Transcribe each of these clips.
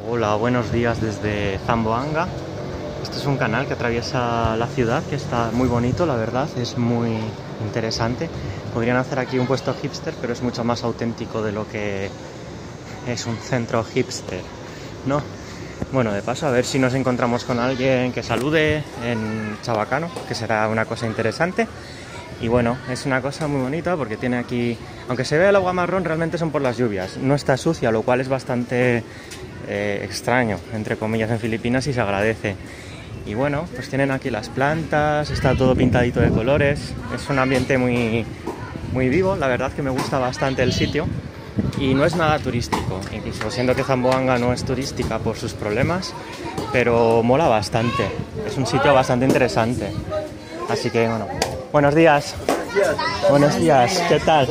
Hola, buenos días desde Zamboanga. Este es un canal que atraviesa la ciudad, que está muy bonito, la verdad, es muy interesante. Podrían hacer aquí un puesto hipster, pero es mucho más auténtico de lo que es un centro hipster, ¿no? Bueno, de paso, a ver si nos encontramos con alguien que salude en chabacano, que será una cosa interesante. Y bueno, es una cosa muy bonita porque tiene aquí, aunque se vea el agua marrón, realmente son por las lluvias. No está sucia, lo cual es bastante extraño, entre comillas, en Filipinas, y se agradece. Y bueno, pues tienen aquí las plantas, está todo pintadito de colores. Es un ambiente muy, muy vivo, la verdad que me gusta bastante el sitio. Y no es nada turístico, incluso siendo que Zamboanga no es turística por sus problemas, pero mola bastante. Es un sitio bastante interesante. Así que bueno, buenos días. Buenos días, ¿qué tal?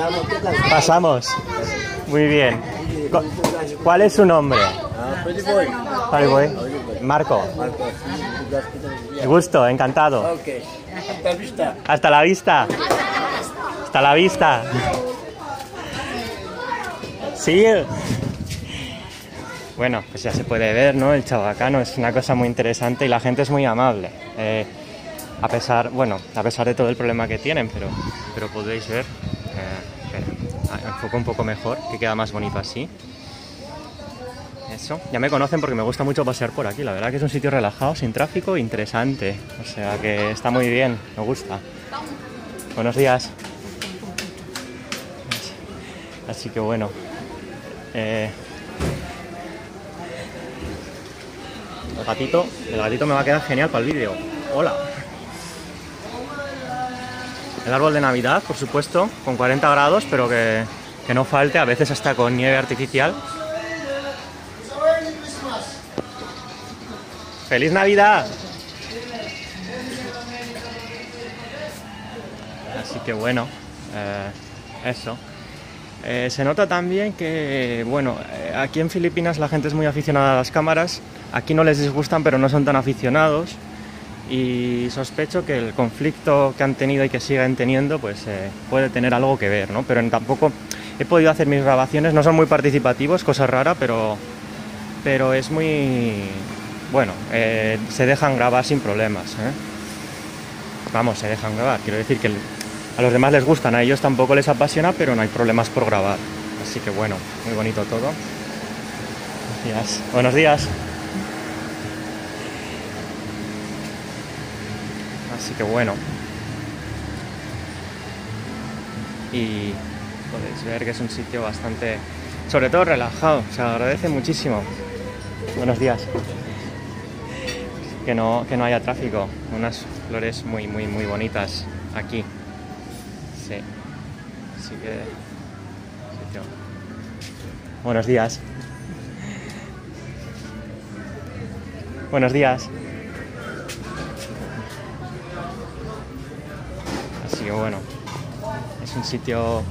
Pasamos. Muy bien. ¿Cuál es su nombre? Pariboy. Marco. Me gusto, encantado. Hasta la vista. Hasta la vista. Sí. Bueno, pues ya se puede ver, ¿no? El chabacano es una cosa muy interesante y la gente es muy amable. A pesar de todo el problema que tienen, pero podéis ver. Enfoco un poco mejor, que queda más bonito así. Eso, ya me conocen porque me gusta mucho pasear por aquí. La verdad que es un sitio relajado, sin tráfico, interesante. O sea que está muy bien, me gusta. Buenos días. Así que bueno. El gatito me va a quedar genial para el vídeo. Hola. El árbol de Navidad, por supuesto, con 40 grados, pero que no falte, a veces hasta con nieve artificial. ¡Feliz Navidad! Así que bueno, eso. Se nota también que, bueno, aquí en Filipinas la gente es muy aficionada a las cámaras. Aquí no les disgustan, pero no son tan aficionados. Y sospecho que el conflicto que han tenido y que siguen teniendo, pues puede tener algo que ver, ¿no? Pero tampoco he podido hacer mis grabaciones, no son muy participativos, cosa rara, pero es muy... Bueno, se dejan grabar sin problemas, ¿eh? Vamos, se dejan grabar, quiero decir que a los demás les gustan, a ellos tampoco les apasiona, pero no hay problemas por grabar. Así que bueno, muy bonito todo. Gracias. Buenos días. Así que bueno. Y podéis ver que es un sitio bastante, sobre todo relajado, se agradece muchísimo. Buenos días. Que no haya tráfico, unas flores muy bonitas aquí. Sí. Así que... sitio. Buenos días. Buenos días. Así que bueno, es un sitio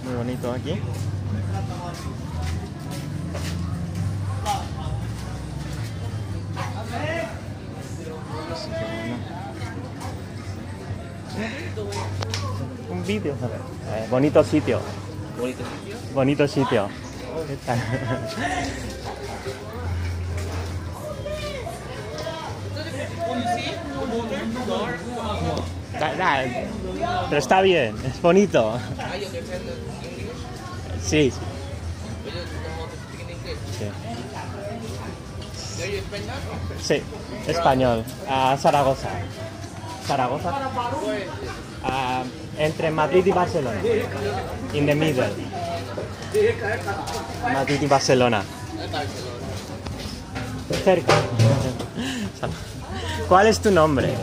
muy bonito aquí. Así que bueno. Un vídeo, a ver. Bonito sitio. ¿Bonito sitio? Bonito sitio. ¿Qué tal? Pero está bien, es bonito. Sí, sí. Sí, español. Zaragoza. Zaragoza. Entre Madrid y Barcelona. In the middle. Madrid y Barcelona. Cerca. ¿Cuál es tu nombre?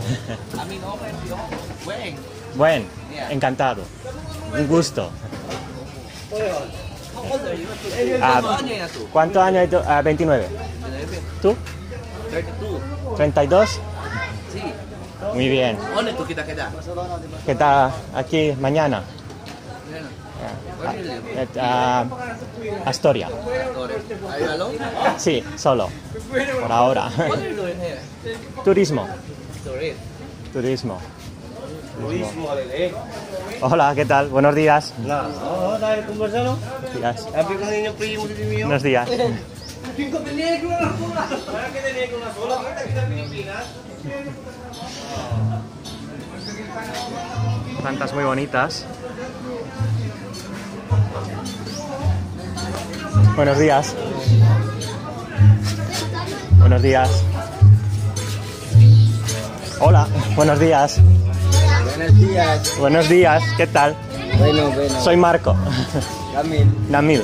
A mi nombre es Buen. Buen, encantado. Un gusto. ¿Cuántos años hay tú? 29. ¿Tú? 32. Sí. Muy bien. ¿Dónde tú qué tal? ¿Qué tal aquí mañana? Astoria. Sí, solo. Por ahora. Turismo. Turismo. Hola, ¿qué tal? Buenos días. Buenos días. 5 tenías con una sola. Ahora que tenías con una sola, ahora que te Filipinas. Plantas muy bonitas. Buenos días. Buenos días. Hola, buenos días. Buenos días. Buenos días, ¿qué tal? Bueno. Soy Marco. Camil. Namil.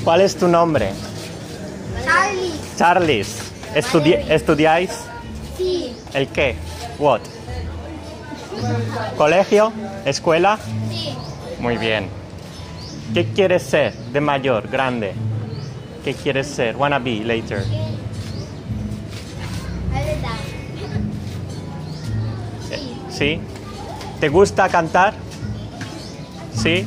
¿Cuál es tu nombre? Charlie. Charles. ¿Estudiáis? Sí. ¿El qué? What? ¿Colegio? ¿Escuela? Sí. Muy bien. ¿Qué quieres ser de mayor, grande? ¿Qué quieres ser? Wanna be later. La verdad. ¿Sí? ¿Te gusta cantar? ¿Sí?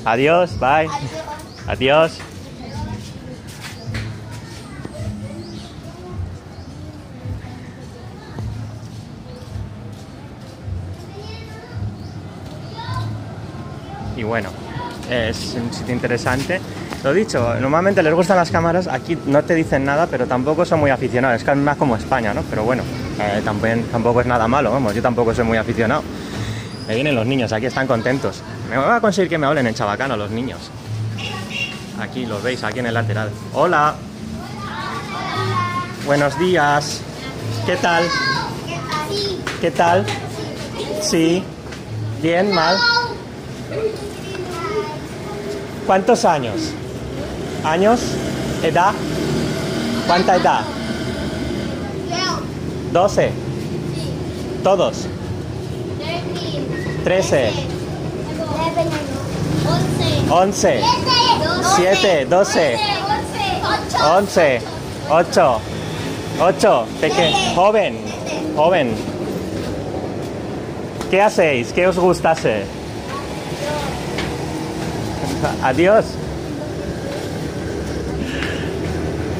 Adiós, bye. Adiós. Y bueno, es un sitio interesante. Lo dicho, normalmente les gustan las cámaras, aquí no te dicen nada, pero tampoco son muy aficionados. Es que es más como España, ¿no? Pero bueno, tampoco es nada malo, vamos, yo tampoco soy muy aficionado. Me vienen los niños, aquí están contentos. Me voy a conseguir que me hablen en chabacano los niños. Aquí los veis, aquí en el lateral. Hola. Buenos días. ¿Qué tal? Sí. ¿Qué tal? Sí. Bien, mal. ¿Cuántos años? ¿Años? ¿Edad? ¿Cuánta edad? Leo. 12. Todos. 13. 11. 7, 12. 11. 8. 8. Joven. Joven. ¿Qué hacéis? ¿Qué os gusta hacer? Adiós.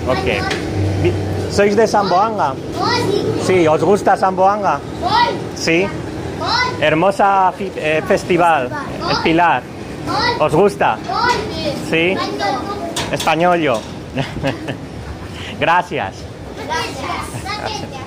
Ok. ¿Sois de Zamboanga? Sí, ¿os gusta Zamboanga? Sí. Hermosa festival, el Pilar. ¿Os gusta? Sí. Español yo. Gracias. Gracias.